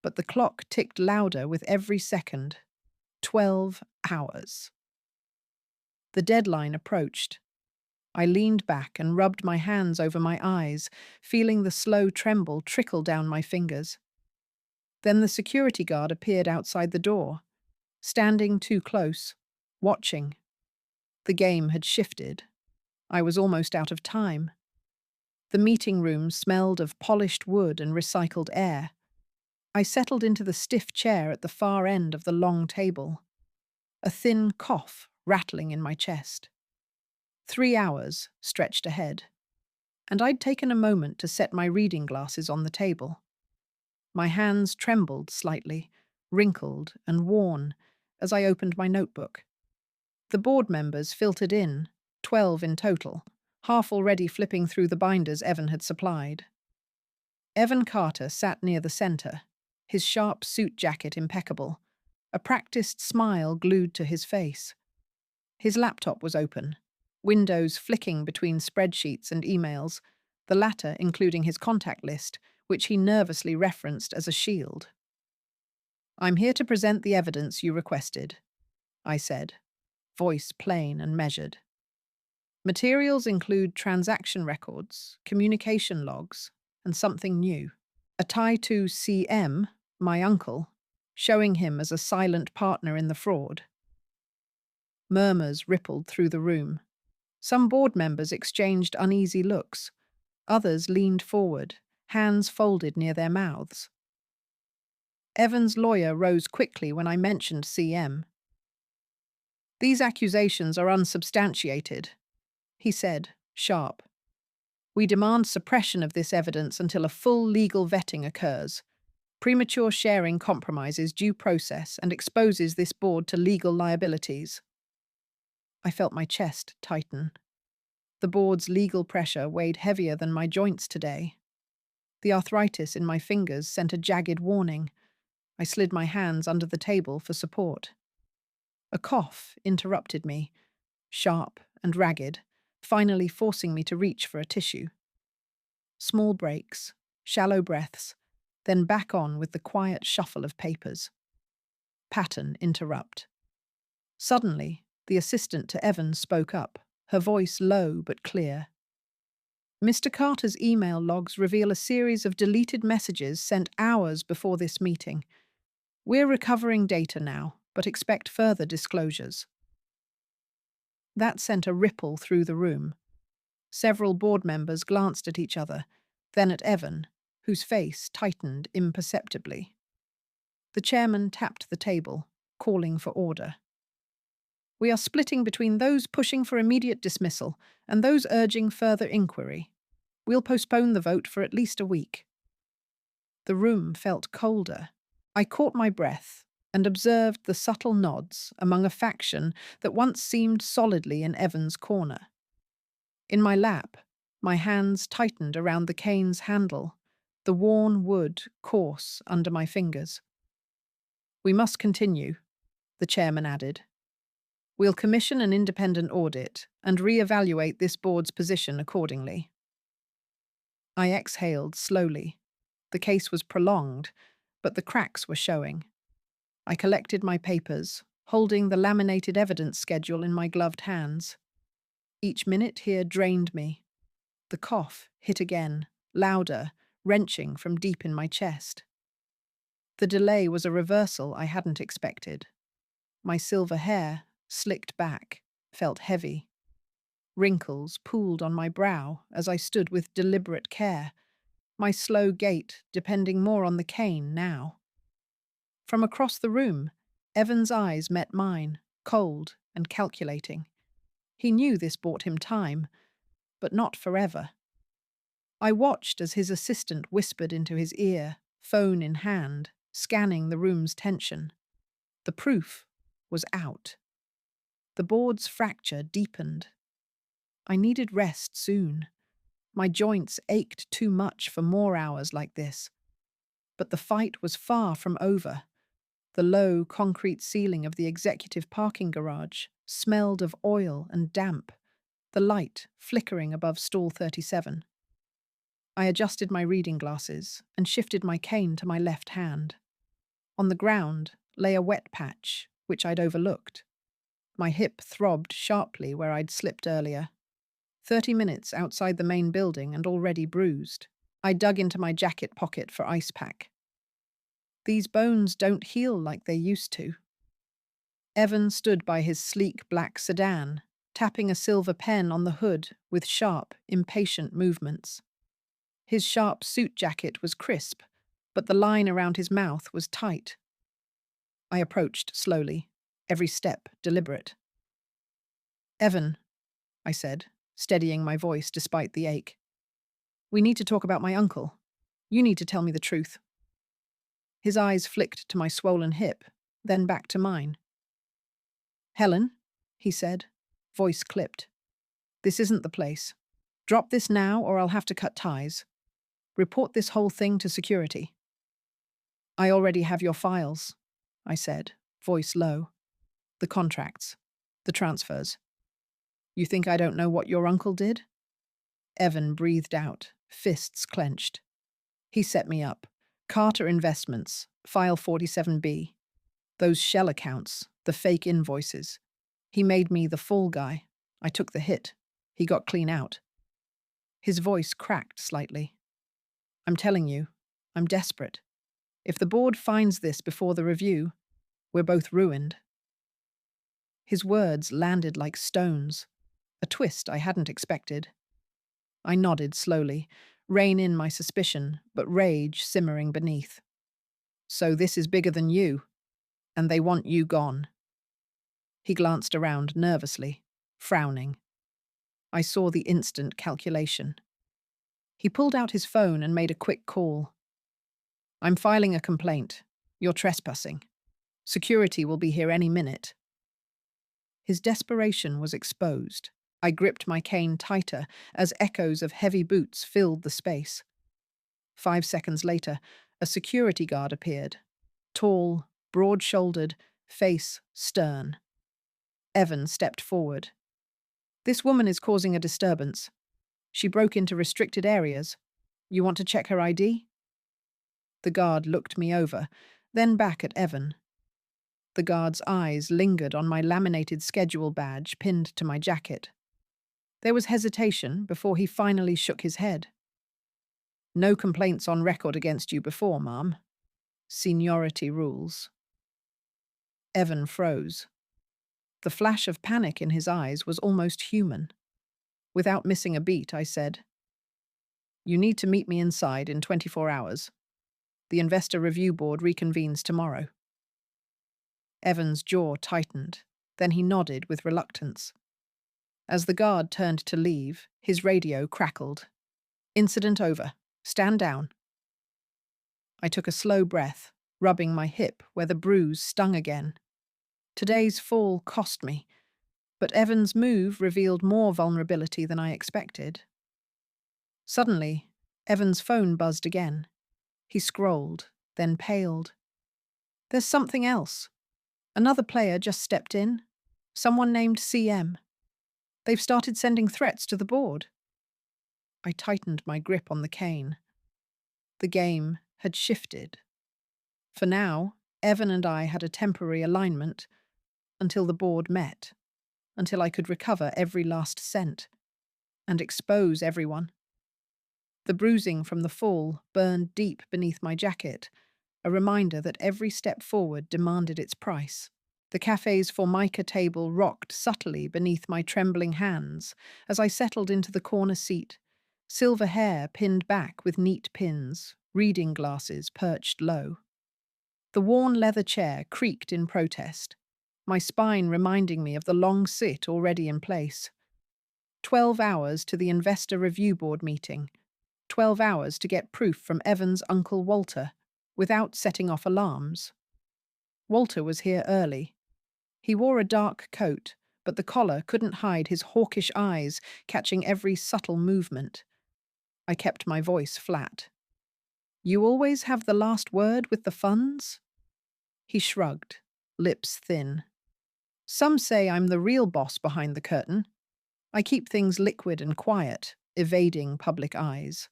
But the clock ticked louder with every second. 12 hours. The deadline approached. I leaned back and rubbed my hands over my eyes, feeling the slow tremble trickle down my fingers. Then the security guard appeared outside the door, standing too close, watching. The game had shifted. I was almost out of time. The meeting room smelled of polished wood and recycled air. I settled into the stiff chair at the far end of the long table, a thin cough rattling in my chest. 3 hours stretched ahead, and I'd taken a moment to set my reading glasses on the table. My hands trembled slightly, wrinkled and worn, as I opened my notebook. The board members filtered in, 12 in total, half already flipping through the binders Evan had supplied. Evan Carter sat near the center, his sharp suit jacket impeccable, a practiced smile glued to his face. His laptop was open, windows flicking between spreadsheets and emails, the latter including his contact list, which he nervously referenced as a shield. "I'm here to present the evidence you requested," I said, voice plain and measured. "Materials include transaction records, communication logs, and something new. A tie to CM, my uncle, showing him as a silent partner in the fraud." Murmurs rippled through the room. Some board members exchanged uneasy looks. Others leaned forward, hands folded near their mouths. Evan's lawyer rose quickly when I mentioned CM. "These accusations are unsubstantiated," he said, sharp. We demand suppression of this evidence until a full legal vetting occurs. Premature sharing compromises due process and exposes this board to legal liabilities. I felt my chest tighten. The board's legal pressure weighed heavier than my joints today. The arthritis in my fingers sent a jagged warning. I slid my hands under the table for support. A cough interrupted me, sharp and ragged, finally forcing me to reach for a tissue. Small breaks, shallow breaths, then back on with the quiet shuffle of papers. Pattern interrupt. Suddenly, the assistant to Evans spoke up, her voice low but clear. Mr. Carter's email logs reveal a series of deleted messages sent hours before this meeting. We're recovering data now, but expect further disclosures. That sent a ripple through the room. Several board members glanced at each other, then at Evan, whose face tightened imperceptibly. The chairman tapped the table, calling for order. We are splitting between those pushing for immediate dismissal and those urging further inquiry. We'll postpone the vote for at least a week. The room felt colder. I caught my breath and observed the subtle nods among a faction that once seemed solidly in Evan's corner. In my lap, my hands tightened around the cane's handle, the worn wood coarse under my fingers. We must continue, the chairman added. We'll commission an independent audit and re-evaluate this board's position accordingly. I exhaled slowly. The case was prolonged, but the cracks were showing. I collected my papers, holding the laminated evidence schedule in my gloved hands. Each minute here drained me. The cough hit again, louder, wrenching from deep in my chest. The delay was a reversal I hadn't expected. My silver hair, slicked back, felt heavy. Wrinkles pooled on my brow as I stood with deliberate care, my slow gait depending more on the cane now. From across the room, Evan's eyes met mine, cold and calculating. He knew this bought him time, but not forever. I watched as his assistant whispered into his ear, phone in hand, scanning the room's tension. The proof was out. The board's fracture deepened. I needed rest soon. My joints ached too much for more hours like this. But the fight was far from over. The low concrete ceiling of the executive parking garage smelled of oil and damp, the light flickering above stall 37. I adjusted my reading glasses and shifted my cane to my left hand. On the ground lay a wet patch, which I'd overlooked. My hip throbbed sharply where I'd slipped earlier. 30 minutes outside the main building and already bruised. I dug into my jacket pocket for ice pack. These bones don't heal like they used to. Evan stood by his sleek black sedan, tapping a silver pen on the hood with sharp, impatient movements. His sharp suit jacket was crisp, but the line around his mouth was tight. I approached slowly, every step deliberate. Evan, I said, steadying my voice despite the ache. We need to talk about my uncle. You need to tell me the truth. His eyes flicked to my swollen hip, then back to mine. Helen, he said, voice clipped. This isn't the place. Drop this now or I'll have to cut ties. Report this whole thing to security. I already have your files, I said, voice low. The contracts, the transfers. You think I don't know what your uncle did? Evan breathed out, fists clenched. He set me up. Carter Investments, File 47B. Those shell accounts, the fake invoices. He made me the fall guy. I took the hit. He got clean out. His voice cracked slightly. I'm telling you, I'm desperate. If the board finds this before the review, we're both ruined. His words landed like stones, a twist I hadn't expected. I nodded slowly, rein in my suspicion, but rage simmering beneath. So this is bigger than you, and they want you gone. He glanced around nervously, frowning. I saw the instant calculation. He pulled out his phone and made a quick call. "I'm filing a complaint. You're trespassing. Security will be here any minute." His desperation was exposed. I gripped my cane tighter as echoes of heavy boots filled the space. 5 seconds later, a security guard appeared. Tall, broad-shouldered, face stern. Evan stepped forward. "This woman is causing a disturbance. She broke into restricted areas. You want to check her ID?" The guard looked me over, then back at Evan. The guard's eyes lingered on my laminated schedule badge pinned to my jacket. There was hesitation before he finally shook his head. "No complaints on record against you before, ma'am. Seniority rules." Evan froze. The flash of panic in his eyes was almost human. Without missing a beat, I said, "You need to meet me inside in 24 hours. The Investor Review Board reconvenes tomorrow." Evan's jaw tightened, then he nodded with reluctance. As the guard turned to leave, his radio crackled. "Incident over. Stand down." I took a slow breath, rubbing my hip where the bruise stung again. Today's fall cost me, but Evan's move revealed more vulnerability than I expected. Suddenly, Evan's phone buzzed again. He scrolled, then paled. "There's something else. Another player just stepped in. Someone named CM. They've started sending threats to the board." I tightened my grip on the cane. The game had shifted. For now, Evan and I had a temporary alignment until the board met, until I could recover every last cent and expose everyone. The bruising from the fall burned deep beneath my jacket, a reminder that every step forward demanded its price. The cafe's formica table rocked subtly beneath my trembling hands as I settled into the corner seat, silver hair pinned back with neat pins, reading glasses perched low. The worn leather chair creaked in protest, my spine reminding me of the long sit already in place. 12 hours to the Investor Review Board meeting. 12 hours to get proof from Evan's uncle Walter, without setting off alarms. Walter was here early. He wore a dark coat, but the collar couldn't hide his hawkish eyes, catching every subtle movement. I kept my voice flat. "You always have the last word with the funds?" He shrugged, lips thin. "Some say I'm the real boss behind the curtain. I keep things liquid and quiet, evading public eyes.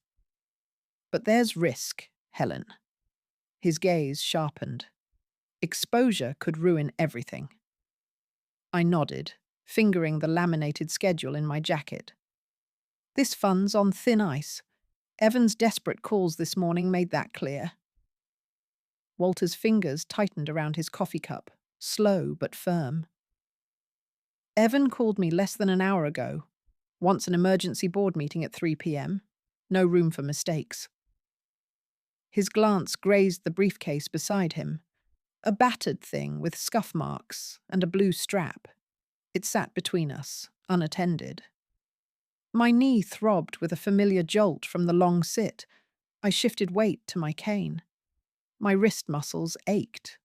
But there's risk, Helen." His gaze sharpened. Exposure could ruin everything. I nodded, fingering the laminated schedule in my jacket. This fund's on thin ice. Evan's desperate calls this morning made that clear. Walter's fingers tightened around his coffee cup, slow but firm. "Evan called me less than an hour ago. Wants an emergency board meeting at 3 p.m. No room for mistakes." His glance grazed the briefcase beside him, a battered thing with scuff marks and a blue strap. It sat between us, unattended. My knee throbbed with a familiar jolt from the long sit. I shifted weight to my cane. My wrist muscles ached.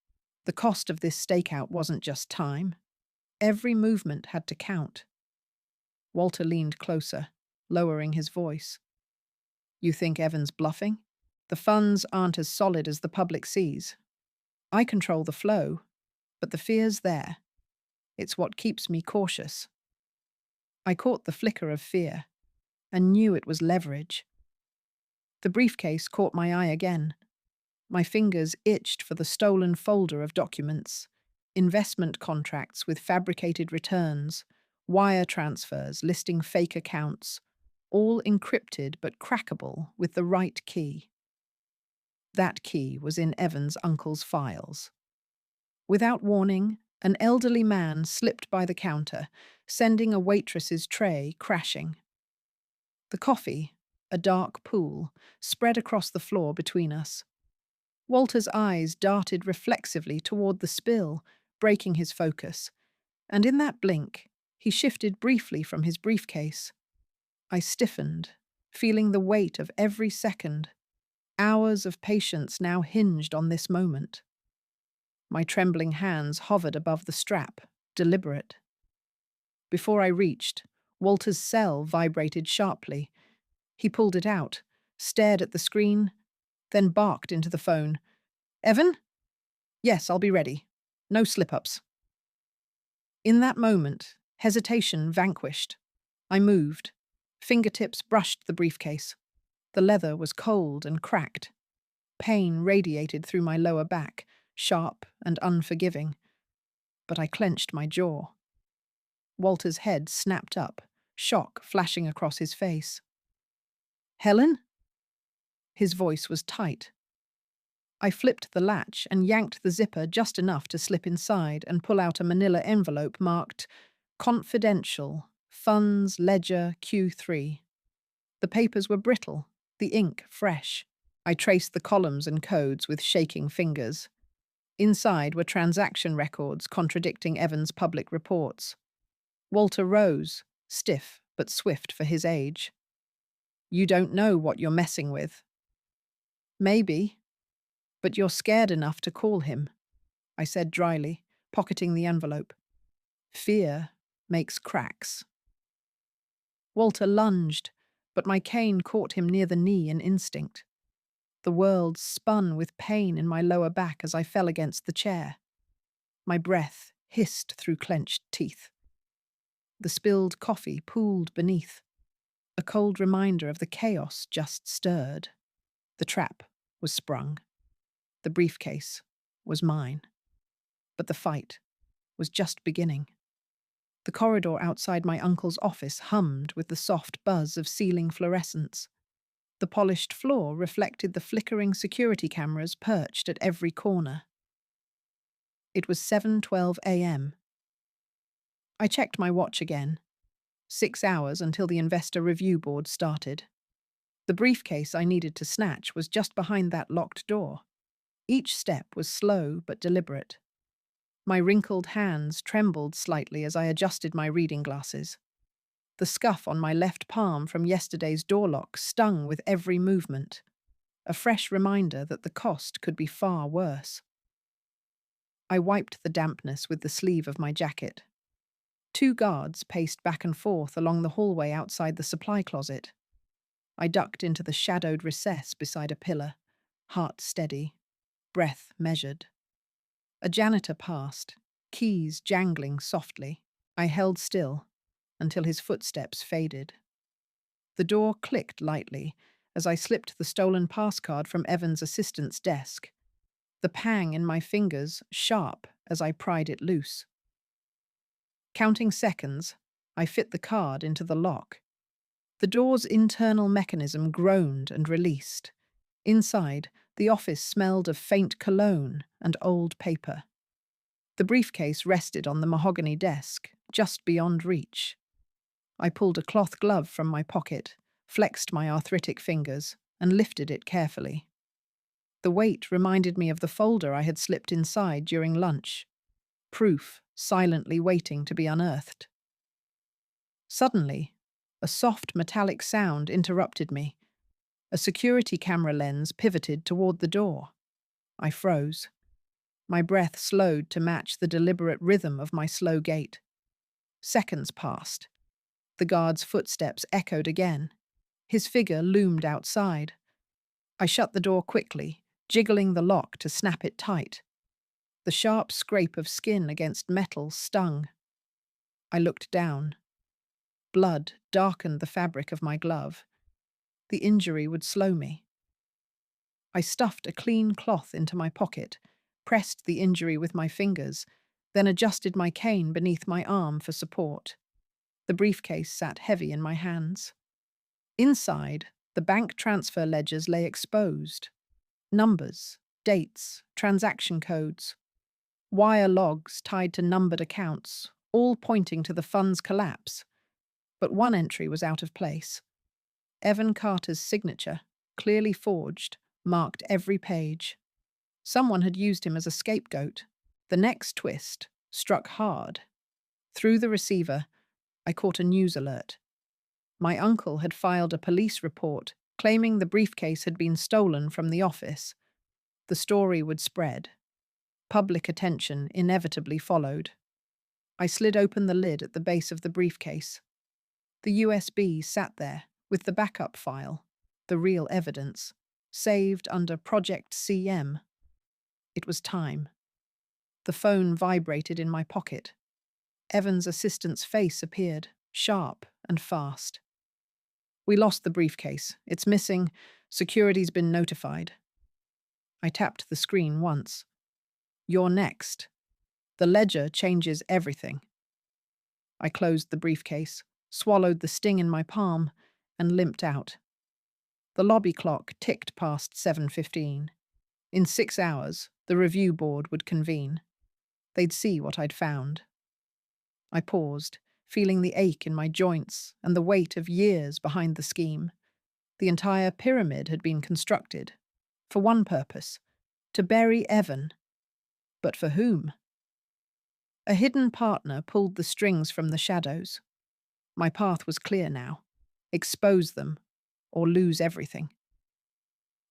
The cost of this stakeout wasn't just time. Every movement had to count. Walter leaned closer, lowering his voice. "You think Evan's bluffing? The funds aren't as solid as the public sees. I control the flow, but the fear's there. It's what keeps me cautious." I caught the flicker of fear and knew it was leverage. The briefcase caught my eye again. My fingers itched for the stolen folder of documents, investment contracts with fabricated returns, wire transfers listing fake accounts, all encrypted but crackable with the right key. That key was in Evan's uncle's files. Without warning, an elderly man slipped by the counter, sending a waitress's tray crashing. The coffee, a dark pool, spread across the floor between us. Walter's eyes darted reflexively toward the spill, breaking his focus, and in that blink, he shifted briefly from his briefcase. I stiffened, feeling the weight of every second. Hours of patience now hinged on this moment. My trembling hands hovered above the strap, deliberate. Before I reached, Walter's cell vibrated sharply. He pulled it out, stared at the screen, then barked into the phone. "Evan? Yes, I'll be ready. No slip-ups." In that moment, hesitation vanquished. I moved. Fingertips brushed the briefcase. The leather was cold and cracked. Pain radiated through my lower back, sharp and unforgiving. But I clenched my jaw. Walter's head snapped up, shock flashing across his face. "Helen?" His voice was tight. I flipped the latch and yanked the zipper just enough to slip inside and pull out a manila envelope marked "Confidential, Funds Ledger Q3." The papers were brittle, the ink fresh. I traced the columns and codes with shaking fingers. Inside were transaction records contradicting Evan's public reports. Walter rose, stiff but swift for his age. "You don't know what you're messing with." "Maybe, but you're scared enough to call him," I said dryly, pocketing the envelope. "Fear makes cracks." Walter lunged, but my cane caught him near the knee in instinct. The world spun with pain in my lower back as I fell against the chair. My breath hissed through clenched teeth. The spilled coffee pooled beneath, a cold reminder of the chaos just stirred. The trap was sprung. The briefcase was mine. But the fight was just beginning. The corridor outside my uncle's office hummed with the soft buzz of ceiling fluorescents. The polished floor reflected the flickering security cameras perched at every corner. It was 7:12 a.m. I checked my watch again. 6 hours until the investor review board started. The briefcase I needed to snatch was just behind that locked door. Each step was slow but deliberate. My wrinkled hands trembled slightly as I adjusted my reading glasses. The scuff on my left palm from yesterday's door lock stung with every movement, a fresh reminder that the cost could be far worse. I wiped the dampness with the sleeve of my jacket. 2 guards paced back and forth along the hallway outside the supply closet. I ducked into the shadowed recess beside a pillar, heart steady, breath measured. A janitor passed, keys jangling softly. I held still until his footsteps faded. The door clicked lightly as I slipped the stolen passcard from Evan's assistant's desk, the pang in my fingers sharp as I pried it loose. Counting seconds, I fit the card into the lock. The door's internal mechanism groaned and released. Inside, the office smelled of faint cologne and old paper. The briefcase rested on the mahogany desk, just beyond reach. I pulled a cloth glove from my pocket, flexed my arthritic fingers, and lifted it carefully. The weight reminded me of the folder I had slipped inside during lunch. Proof silently waiting to be unearthed. Suddenly, a soft metallic sound interrupted me. A security camera lens pivoted toward the door. I froze. My breath slowed to match the deliberate rhythm of my slow gait. Seconds passed. The guard's footsteps echoed again. His figure loomed outside. I shut the door quickly, jiggling the lock to snap it tight. The sharp scrape of skin against metal stung. I looked down. Blood darkened the fabric of my glove. The injury would slow me. I stuffed a clean cloth into my pocket, pressed the injury with my fingers, then adjusted my cane beneath my arm for support. The briefcase sat heavy in my hands. Inside, the bank transfer ledgers lay exposed. Numbers, dates, transaction codes. Wire logs tied to numbered accounts, all pointing to the fund's collapse. But one entry was out of place. Evan Carter's signature, clearly forged, marked every page. Someone had used him as a scapegoat. The next twist struck hard. Through the receiver, I caught a news alert. My uncle had filed a police report claiming the briefcase had been stolen from the office. The story would spread. Public attention inevitably followed. I slid open the lid at the base of the briefcase. The USB sat there, with the backup file, the real evidence, saved under Project CM. It was time. The phone vibrated in my pocket. Evan's assistant's face appeared, sharp and fast. "We lost the briefcase. It's missing. Security's been notified." I tapped the screen once. "You're next. The ledger changes everything." I closed the briefcase, swallowed the sting in my palm, and limped out. The lobby clock ticked past 7:15. In 6 hours, the review board would convene. They'd see what I'd found. I paused, feeling the ache in my joints and the weight of years behind the scheme. The entire pyramid had been constructed. For one purpose: to bury Evan. But for whom? A hidden partner pulled the strings from the shadows. My path was clear now. Expose them, or lose everything.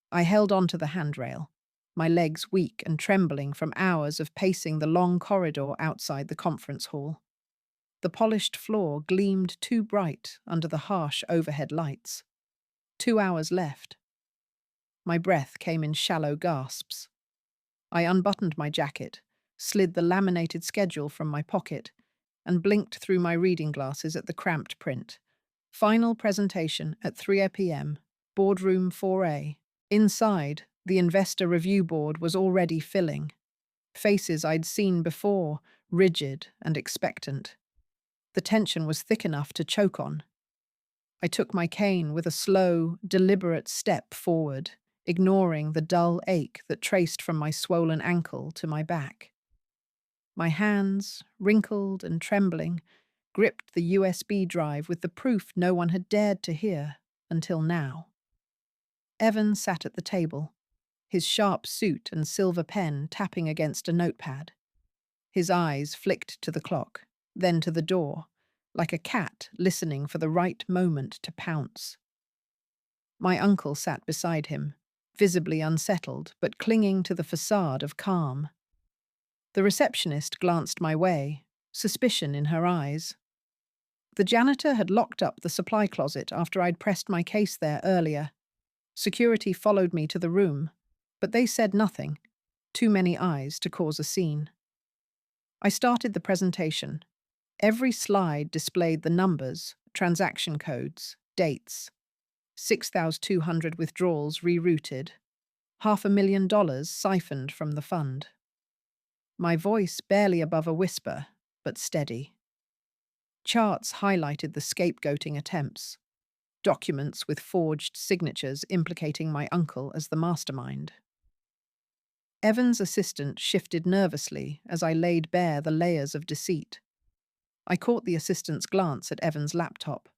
I held onto the handrail, my legs weak and trembling from hours of pacing the long corridor outside the conference hall. The polished floor gleamed too bright under the harsh overhead lights. 2 hours left. My breath came in shallow gasps. I unbuttoned my jacket, slid the laminated schedule from my pocket, and blinked through my reading glasses at the cramped print. Final presentation at 3 p.m., boardroom 4A. Inside, the investor review board was already filling. Faces I'd seen before, rigid and expectant. The tension was thick enough to choke on. I took my cane with a slow, deliberate step forward, ignoring the dull ache that traced from my swollen ankle to my back. My hands, wrinkled and trembling, gripped the USB drive with the proof no one had dared to hear until now. Evan sat at the table, his sharp suit and silver pen tapping against a notepad. His eyes flicked to the clock, then to the door, like a cat listening for the right moment to pounce. My uncle sat beside him, visibly unsettled but clinging to the facade of calm. The receptionist glanced my way, suspicion in her eyes. The janitor had locked up the supply closet after I'd pressed my case there earlier. Security followed me to the room, but they said nothing. Too many eyes to cause a scene. I started the presentation. Every slide displayed the numbers, transaction codes, dates. 6,200 withdrawals rerouted. $500,000 siphoned from the fund. My voice barely above a whisper, but steady. Charts highlighted the scapegoating attempts. Documents with forged signatures implicating my uncle as the mastermind. Evan's assistant shifted nervously as I laid bare the layers of deceit. I caught the assistant's glance at Evan's laptop.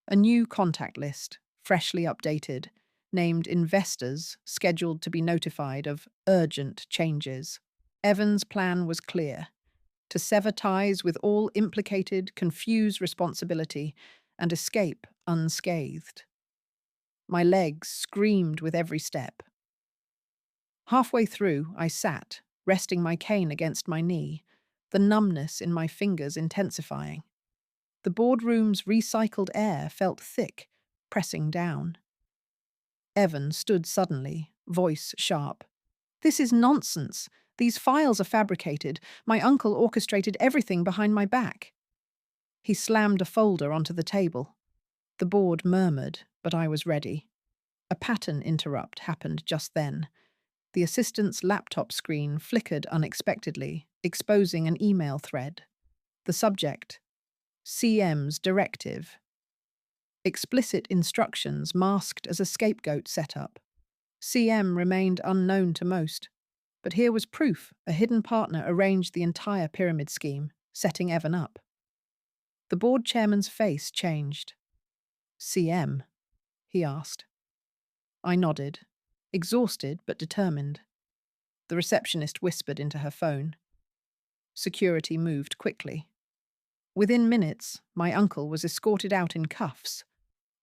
A new contact list, freshly updated, named investors scheduled to be notified of urgent changes. Evan's plan was clear: to sever ties with all implicated, confuse responsibility, and escape unscathed. My legs screamed with every step. Halfway through, I sat, resting my cane against my knee, the numbness in my fingers intensifying. The boardroom's recycled air felt thick, pressing down. Evan stood suddenly, voice sharp. "This is nonsense. These files are fabricated. My uncle orchestrated everything behind my back." He slammed a folder onto the table. The board murmured, but I was ready. A pattern interrupt happened just then. The assistant's laptop screen flickered unexpectedly, exposing an email thread. The subject: CM's directive. Explicit instructions masked as a scapegoat setup. CM remained unknown to most, but here was proof a hidden partner arranged the entire pyramid scheme, setting Evan up. The board chairman's face changed. "CM?" he asked. I nodded, exhausted but determined. The receptionist whispered into her phone. Security moved quickly. Within minutes, my uncle was escorted out in cuffs.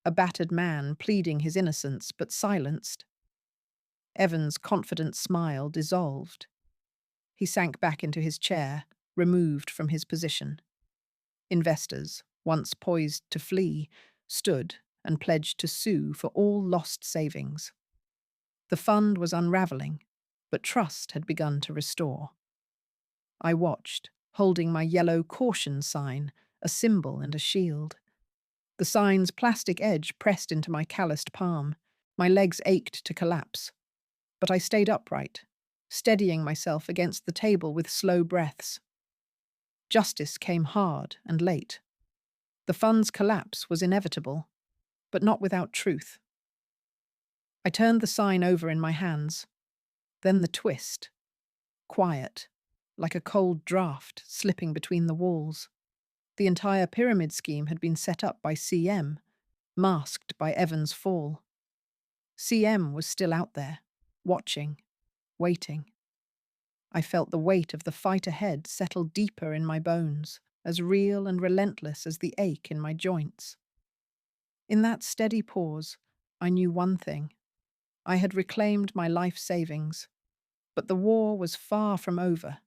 a battered man pleading his innocence but silenced. Evan's confident smile dissolved. He sank back into his chair, removed from his position. Investors, once poised to flee, stood and pledged to sue for all lost savings. The fund was unraveling, but trust had begun to restore. I watched, holding my yellow caution sign, a symbol and a shield. The sign's plastic edge pressed into my calloused palm. My legs ached to collapse. But I stayed upright, steadying myself against the table with slow breaths. Justice came hard and late. The fund's collapse was inevitable, but not without truth. I turned the sign over in my hands. Then the twist. Quiet, like a cold draught slipping between the walls. The entire pyramid scheme had been set up by CM, masked by Evan's fall. CM was still out there, watching, waiting. I felt the weight of the fight ahead settle deeper in my bones, as real and relentless as the ache in my joints. In that steady pause, I knew one thing. I had reclaimed my life savings, but the war was far from over.